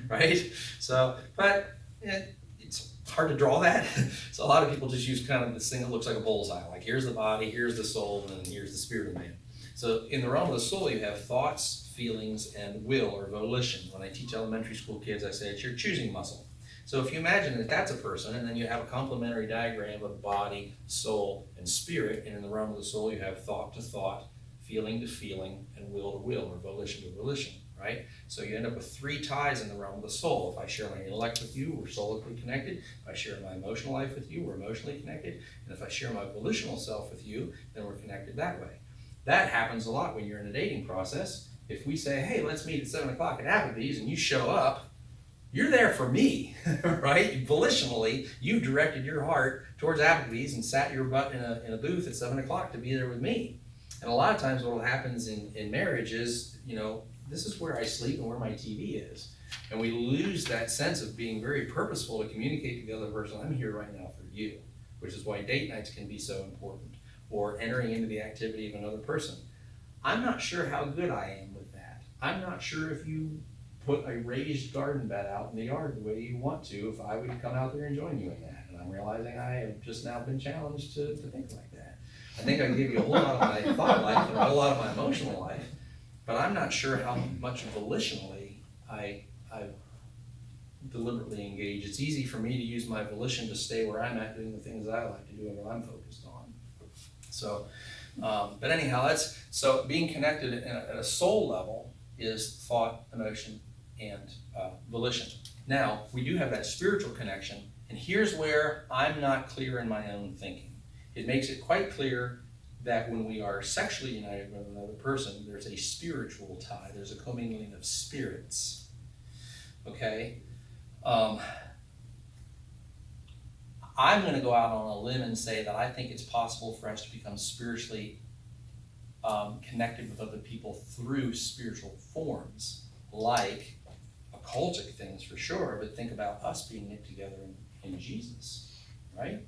right? So, but it's hard to draw that. So a lot of people just use kind of this thing that looks like a bullseye. Like here's the body, here's the soul, and then here's the spirit of man. So in the realm of the soul, you have thoughts, feelings, and will or volition. When I teach elementary school kids, I say it's your choosing muscle. So if you imagine that that's a person, and then you have a complementary diagram of body, soul, and spirit, and in the realm of the soul, you have thought to thought, feeling to feeling, and will to will, or volition to volition, right? So you end up with three ties in the realm of the soul. If I share my intellect with you, we're solically connected. If I share my emotional life with you, we're emotionally connected. And if I share my volitional self with you, then we're connected that way. That happens a lot when you're in a dating process. If we say, hey, let's meet at 7 o'clock at Applebee's, and you show up, you're there for me, right? Volitionally, you directed your heart towards Applebee's and sat your butt in a booth at 7 o'clock to be there with me. And a lot of times what happens in marriage is, this is where I sleep and where my TV is. And we lose that sense of being very purposeful to communicate to the other person, I'm here right now for you, which is why date nights can be so important, or entering into the activity of another person. I'm not sure how good I am with that. I'm not sure if you put a raised garden bed out in the yard the way you want to, if I would come out there and join you in that. And I'm realizing I have just now been challenged to think like that. I think I can give you a whole lot of my thought life and a whole lot of my emotional life, but I'm not sure how much volitionally I deliberately engage. It's easy for me to use my volition to stay where I'm at doing the things that I like to do and what I'm focused on. So, but anyhow, so being connected at a soul level is thought, emotion, and volition. Now, we do have that spiritual connection, and here's where I'm not clear in my own thinking. It makes it quite clear that when we are sexually united with another person, there's a spiritual tie. There's a commingling of spirits. Okay? I'm going to go out on a limb and say that I think it's possible for us to become spiritually connected with other people through spiritual forms, like occultic things for sure, but think about us being knit together in Jesus, right?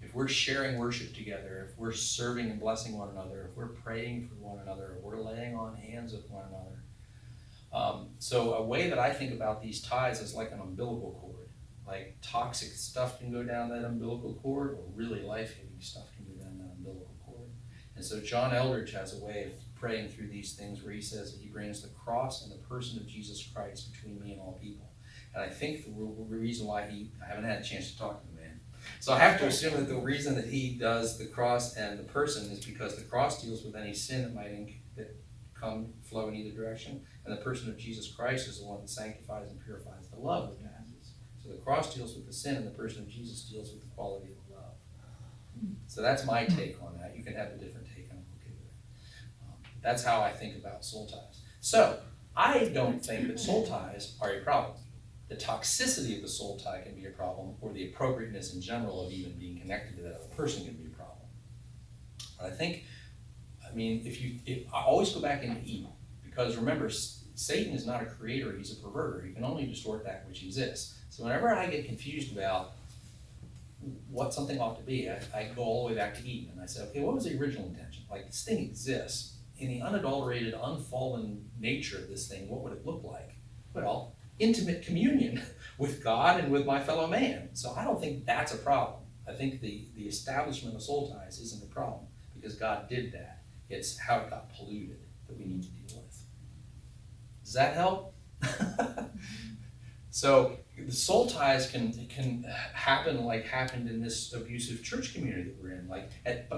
If we're sharing worship together, if we're serving and blessing one another, if we're praying for one another, if we're laying on hands with one another. So a way that I think about these ties is like an umbilical cord. Like toxic stuff can go down that umbilical cord, or really life-giving stuff can go down that umbilical cord. And so John Eldridge has a way of praying through these things where he says that he brings the cross and the person of Jesus Christ between me and all people. And I think the reason why I haven't had a chance to talk to the man, so I have to assume that the reason that he does the cross and the person is because the cross deals with any sin that might flow in either direction, and the person of Jesus Christ is the one that sanctifies and purifies the love that passes. So the cross deals with the sin, and the person of Jesus deals with the quality of the love. So that's my take on that. You can have a different take, and I'm okay with it. That's how I think about soul ties. So I don't think that soul ties are a problem. The toxicity of the soul tie can be a problem, or the appropriateness in general of even being connected to that other person can be a problem. But I think, if I always go back into Eden, Because remember, Satan is not a creator, he's a perverter. He can only distort that which exists. So whenever I get confused about what something ought to be, I go all the way back to Eden, and I say, okay, what was the original intention? Like, this thing exists. In the unadulterated, unfallen nature of this thing, what would it look like? Well, intimate communion with God and with my fellow man. So I don't think that's a problem. I think the establishment of soul ties isn't a problem, because God did that. It's how it got polluted that we need to deal with. Does that help? So the soul ties can happen like happened in this abusive church community that we're in. Like at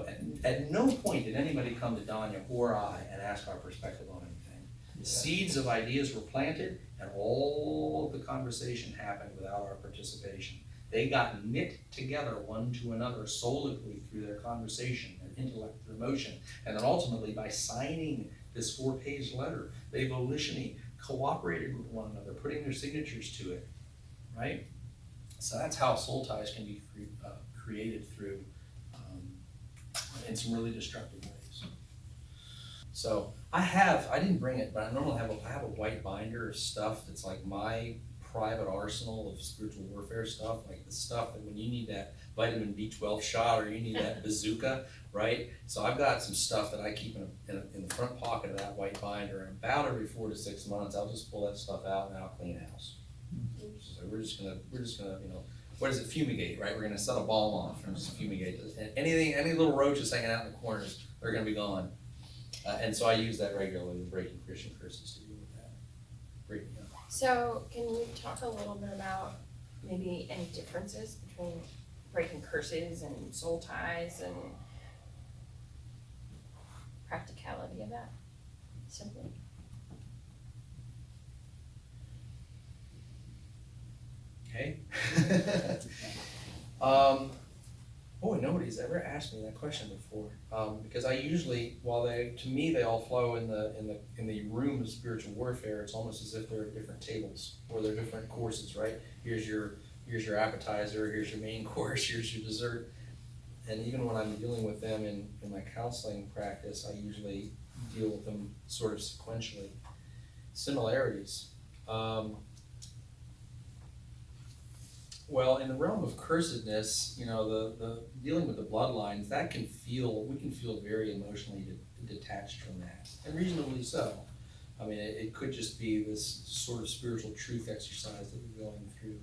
no point did anybody come to Danya or I and ask our perspective on anything. Yeah. Seeds of ideas were planted, and all of the conversation happened without our participation. They got knit together one to another solidly through their conversation, their intellect, their emotion, and then ultimately by signing this 4-page letter, they volitionally cooperated with one another, putting their signatures to it, right? So that's how soul ties can be created through, in some really destructive ways. So I didn't bring it, but I normally have a white binder of stuff that's like my private arsenal of spiritual warfare stuff, like the stuff that when you need that vitamin B12 shot or you need that bazooka, right? So I've got some stuff that I keep in the front pocket of that white binder, and about every 4 to 6 months, I'll just pull that stuff out and I'll clean house. So we're just gonna, what is it, fumigate, right? We're gonna set a bomb off and just fumigate. Any little roaches hanging out in the corners, they're gonna be gone. And so I use that regularly, breaking Christian curses to deal with that. So can you talk a little bit about maybe any differences between breaking curses and soul ties and practicality of that, simply? Okay. Boy, nobody's ever asked me that question before. Because I usually, while to me they all flow in the room of spiritual warfare, it's almost as if they're different tables or they're different courses, right? Here's your appetizer, here's your main course, here's your dessert. And even when I'm dealing with them in my counseling practice, I usually deal with them sort of sequentially. Similarities. Well, in the realm of cursedness, the dealing with the bloodlines, we can feel very emotionally detached from that, and reasonably so. I mean, it could just be this sort of spiritual truth exercise that we're going through.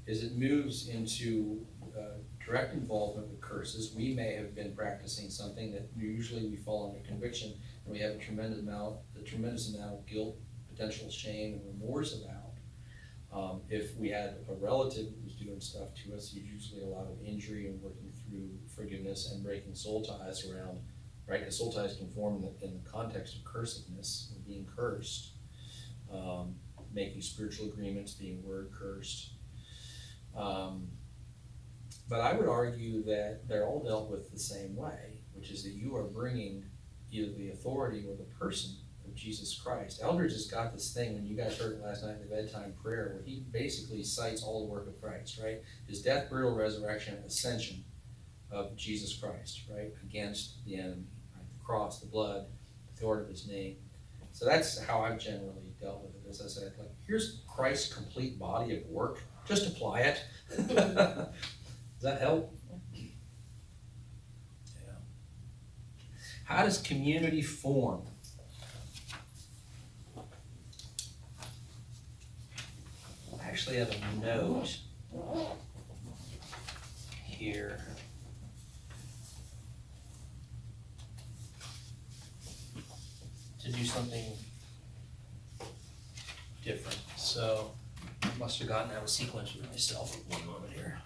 As it moves into direct involvement with curses, we may have been practicing something that usually we fall under conviction, and we have a tremendous amount of guilt, potential shame, and remorse about. If we had a relative who was doing stuff to us, there's usually a lot of injury and working through forgiveness and breaking soul ties around, right? Because soul ties can form in the context of cursedness, and being cursed, making spiritual agreements, being word cursed. But I would argue that they're all dealt with the same way, which is that you are bringing either the authority or the person of Jesus Christ. Eldridge has got this thing, when you guys heard it last night in the bedtime prayer, where he basically cites all the work of Christ, right? His death, burial, resurrection, ascension of Jesus Christ, right? Against the enemy, right? The cross, the blood, the authority of his name. So that's how I've generally dealt with it. As I said, like, here's Christ's complete body of work. Just apply it. Does that help? Yeah. How does community form? I actually have a note here. To do something different. So I must have gotten out of sequence with myself at one moment here.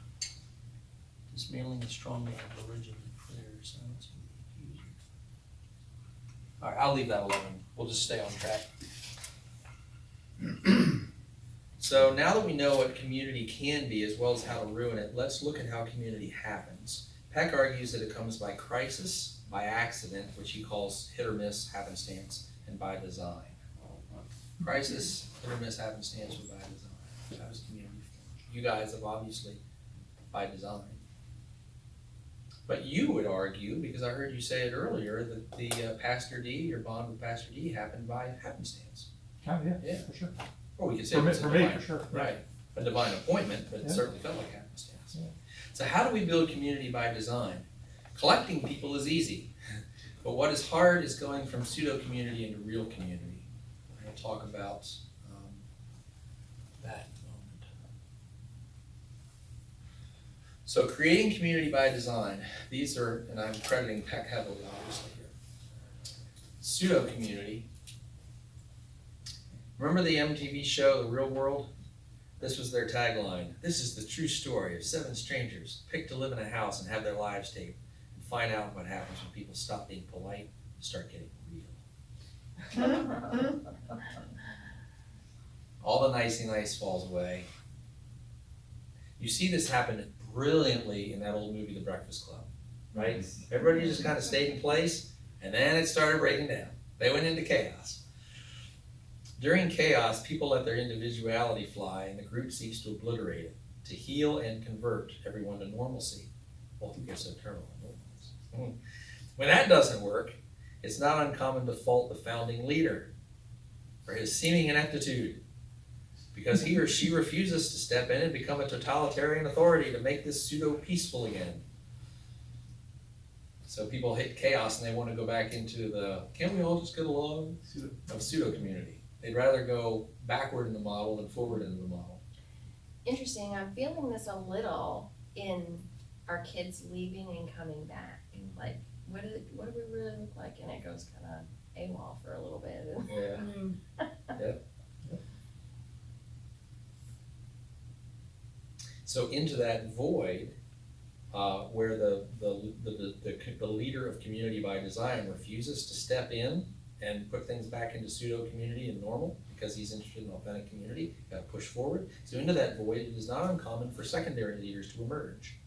Dismantling the strong man of religion and prayer, silencing the accuser. All right, I'll leave that alone. We'll just stay on track. So now that we know what community can be as well as how to ruin it, let's look at how community happens. Peck argues that it comes by crisis, by accident, which he calls hit or miss, happenstance, and by design. Crisis, hit or miss, happenstance, or by design. How does community form? You guys have obviously by design. But you would argue, because I heard you say it earlier, that the Pastor D, your bond with Pastor D happened by happenstance. Kind of, yeah, Yeah. for sure. Or we could say For it me, was a for me, divine, for sure. yeah. right, a divine appointment, but it Yeah. certainly felt like happenstance. Yeah. So how do we build community by design? Collecting people is easy, but what is hard is going from pseudo-community into real community. I'll talk about that in a moment. So creating community by design, these are, and I'm crediting Peck heavily obviously here. Pseudo-community. Remember the MTV show, The Real World? This was their tagline. This is the true story of 7 strangers picked to live in a house and have their lives taped and find out what happens when people stop being polite and start getting real. All the nicey nice falls away. You see this happen brilliantly in that old movie, The Breakfast Club, right? Everybody just kind of stayed in place, and then it started breaking down. They went into chaos. During chaos, people let their individuality fly, and the group seeks to obliterate it, to heal and convert everyone to normalcy. Well, who gets so terminal? When that doesn't work, it's not uncommon to fault the founding leader for his seeming ineptitude, because he or she refuses to step in and become a totalitarian authority to make this pseudo-peaceful again. So people hit chaos and they want to go back into the, can't we all just get along? Of pseudo-community. They'd rather go backward in the model than forward into the model. Interesting, I'm feeling this a little in our kids leaving and coming back. Like, what do we really look like? And it goes kind of AWOL for a little bit. Yeah. Yep. So into that void, where the leader of community by design refuses to step in and put things back into pseudo-community and normal because he's interested in authentic community, got to push forward. So into that void, it is not uncommon for secondary leaders to emerge.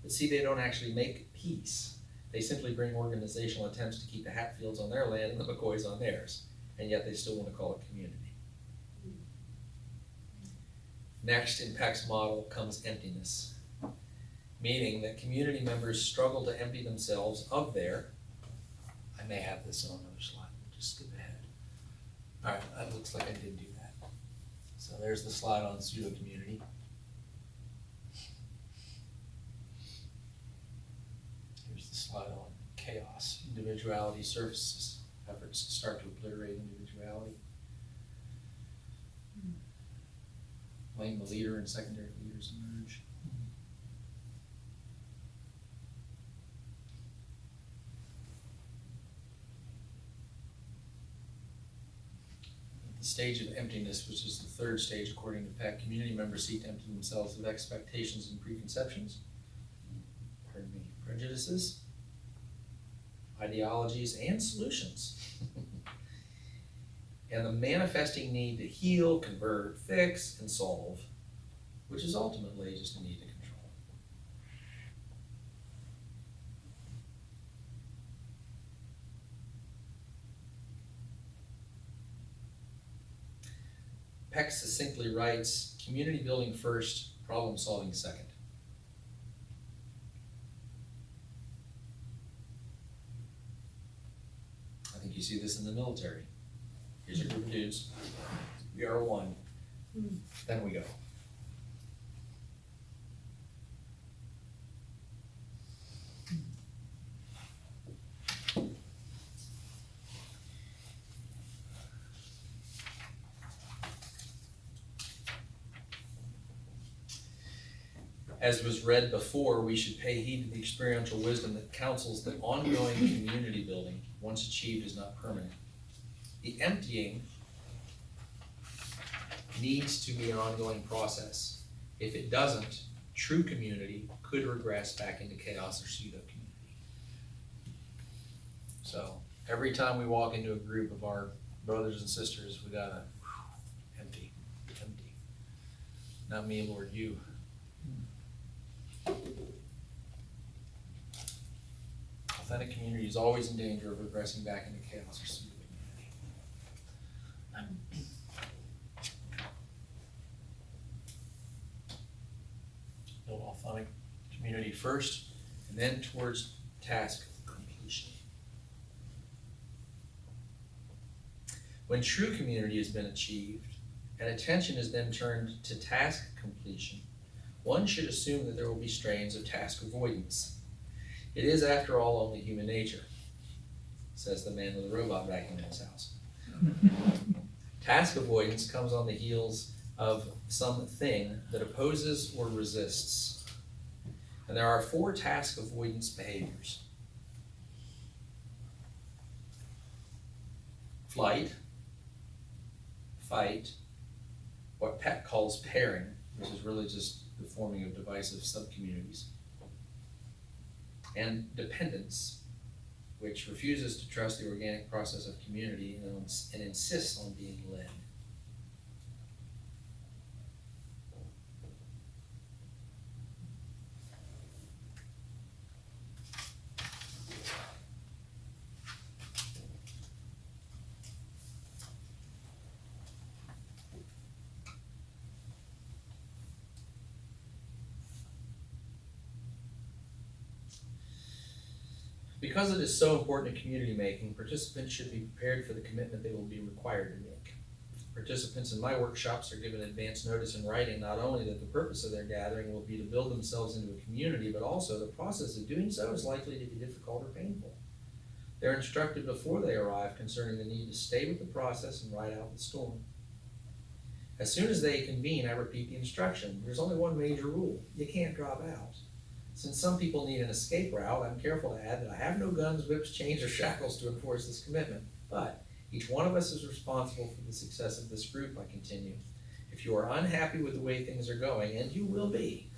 But see, they don't actually make peace. They simply bring organizational attempts to keep the Hatfields on their land and the McCoys on theirs, and yet they still want to call it community. Next, in Peck's model comes emptiness, meaning that community members struggle to empty themselves of their, I may have this on another slide, we'll just skip ahead. All right, that looks like I did do that. So there's the slide on pseudo-community. Here's the slide on chaos. Individuality surfaces, efforts to start to obliterate individuality. Blame the leader and secondary leaders emerge. At the stage of emptiness, which is the third stage according to Peck, community members seek to empty themselves of expectations and preconceptions, prejudices, ideologies, and solutions. And the manifesting need to heal, convert, fix, and solve, which is ultimately just a need to control. Peck succinctly writes, community building first, problem solving second. I think you see this in the military. Here's a group of dudes. We are one. Then we go. As was read before, we should pay heed to the experiential wisdom that counsels that ongoing community building, once achieved, is not permanent. The emptying needs to be an ongoing process. If it doesn't, true community could regress back into chaos or pseudo-community. So every time we walk into a group of our brothers and sisters, we gotta empty. Not me, Lord, you. Authentic community is always in danger of regressing back into chaos or pseudo-community. Build authentic community first, and then towards task completion. When true community has been achieved, and attention is then turned to task completion, one should assume that there will be strains of task avoidance. It is, after all, only human nature, says the man with a robot vacuum in his house. Task avoidance comes on the heels of something that opposes or resists. And there are 4 task avoidance behaviors. Flight, fight, what Pat calls pairing, which is really just the forming of divisive subcommunities, and dependence, which refuses to trust the organic process of community and insists on being led. Because it is so important in community making, participants should be prepared for the commitment they will be required to make. Participants in my workshops are given advance notice in writing not only that the purpose of their gathering will be to build themselves into a community, but also the process of doing so is likely to be difficult or painful. They're instructed before they arrive concerning the need to stay with the process and ride out the storm. As soon as they convene, I repeat the instruction. There's only one major rule: you can't drop out. Since some people need an escape route, I'm careful to add that I have no guns, whips, chains, or shackles to enforce this commitment. But each one of us is responsible for the success of this group, I continue. If you are unhappy with the way things are going, and you will be,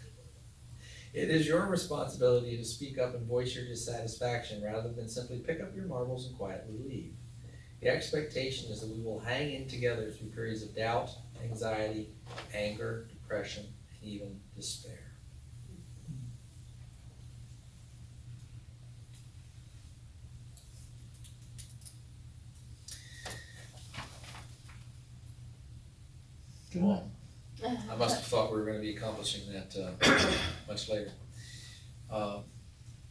it is your responsibility to speak up and voice your dissatisfaction rather than simply pick up your marbles and quietly leave. The expectation is that we will hang in together through periods of doubt, anxiety, anger, depression, and even despair. Well, I must have thought we were going to be accomplishing that much later.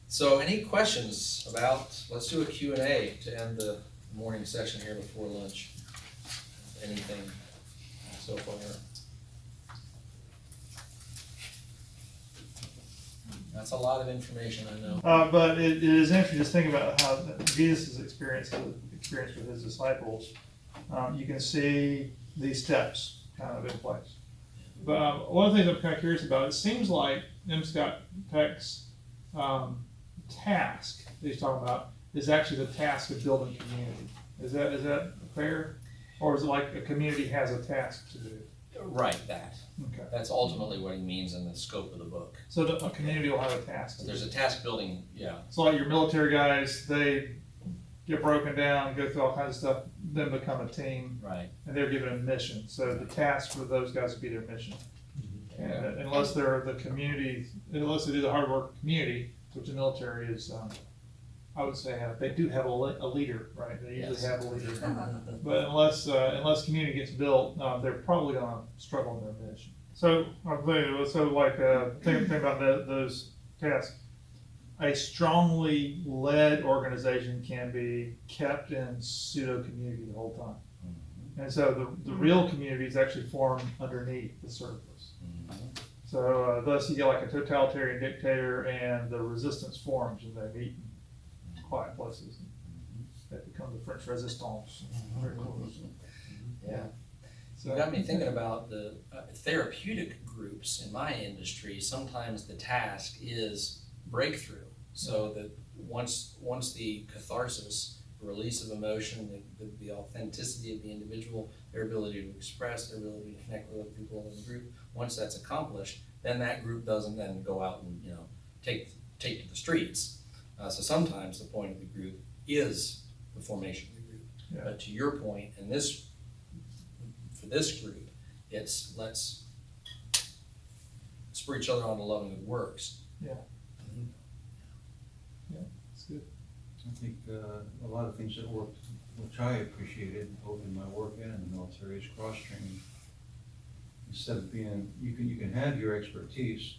So any questions about, let's do a Q&A to end the morning session here before lunch. Anything so far? That's a lot of information, I know. But it is interesting to think about how Jesus' experience with his disciples. You can see these steps kind of in place. But one of the things I'm kind of curious about, it seems like M. Scott Peck's task that he's talking about is actually the task of building community. Is that fair? Or is it like a community has a task to do? Right, that. Okay. That's ultimately what he means in the scope of the book. So a community will have a task. There's a task building, yeah. So like your military guys, they get broken down, go through all kinds of stuff, then become a team, Right. and they're given a mission. So the task for those guys would be their mission. And Yeah. unless they're the community, unless they do the hard work of community, which the military is, I would say they do have a leader, right? They usually Yes. have a leader. But unless community gets built, they're probably going to struggle in their mission. So I'm thinking, think about those tasks. A strongly led organization can be kept in pseudo community the whole time. And so the real community is actually formed underneath the surface. So thus you get like a totalitarian dictator and the resistance forms and they meet in quiet places. That become the French resistance. Very close. Yeah. So, You got me thinking about the therapeutic groups in my industry. Sometimes the task is breakthrough, so that once the catharsis, the release of emotion, the authenticity of the individual, their ability to express, their ability to connect with other people in the group, once that's accomplished, then that group doesn't then go out and take to the streets. So sometimes the point of the group is the formation of the group. Yeah. But to your point, for this group, it's let's spur each other on to love and good works. Yeah. It's good. I think a lot of things that worked, which I appreciated both in my work and in the military, is cross training. Instead of being, you can have your expertise,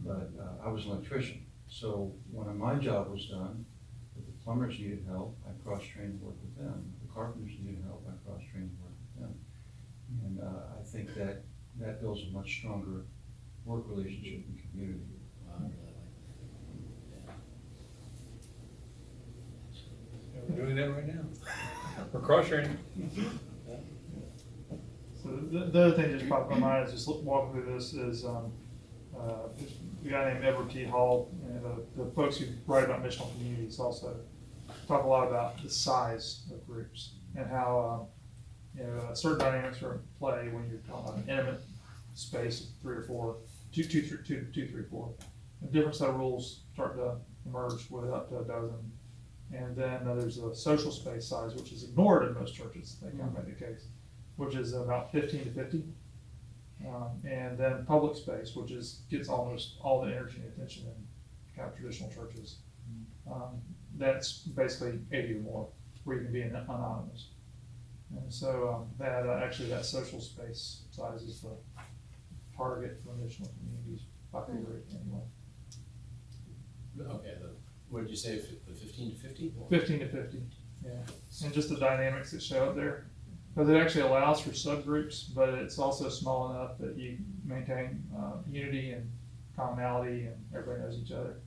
but I was an electrician, So when my job was done, if the plumbers needed help, I cross-trained and worked with them. If the carpenters needed help, I cross-trained and worked with them. And I think that builds a much stronger work relationship and community. Wow, I really like that. We're doing that right now. We're cross-training. So the other thing that just popped in my mind is just walking through this is, a guy named Edward T. Hall, and the folks who write about missional communities also talk a lot about the size of groups and how, certain dynamics are at play when you're talking about an intimate space of 3 or 4, 2, 3, 4. A different set of rules start to emerge with up to a dozen. And then there's a social space size, which is ignored in most churches, they kind of make the case, which is about 15 to 50. And then public space, which gets almost all the energy and attention in kind of traditional churches. That's basically 80 or more, where you can be anonymous. And so that social space size is the target for missional communities by theory anyway. Okay, what did you say, the 15 to 50? 15 to 50, yeah. And just the dynamics that show up there. Because it actually allows for subgroups, but it's also small enough that you maintain unity and commonality and everybody knows each other.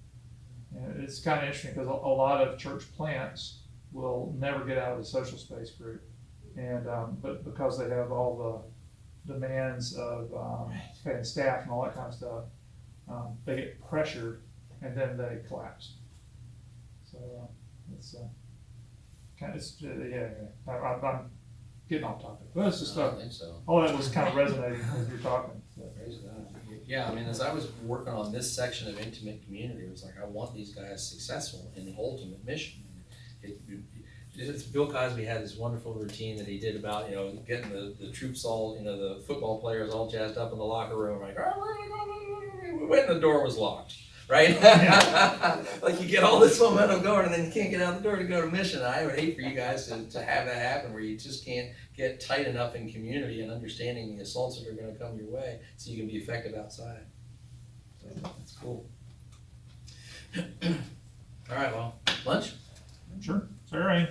And it's kind of interesting because a lot of church plants will never get out of the social space group. And but because they have all the demands of paying staff and all that kind of stuff, they get pressured and then they collapse. So it's kind of, I'm getting off topic, but it's just I don't think so. all that was kind of resonating as you're talking. So. Praise God. Yeah, I mean, as I was working on this section of intimate community, it was like, I want these guys successful in the ultimate mission. Bill Cosby had this wonderful routine that he did about, getting the troops all, the football players all jazzed up in the locker room, like, when the door was locked, right? Like you get all this momentum going and then you can't get out the door to go to mission. I would hate for you guys to have that happen where you just can't get tight enough in community and understanding the assaults that are gonna come your way so you can be effective outside. So that's cool. All right, well, lunch? Sure. So, all right.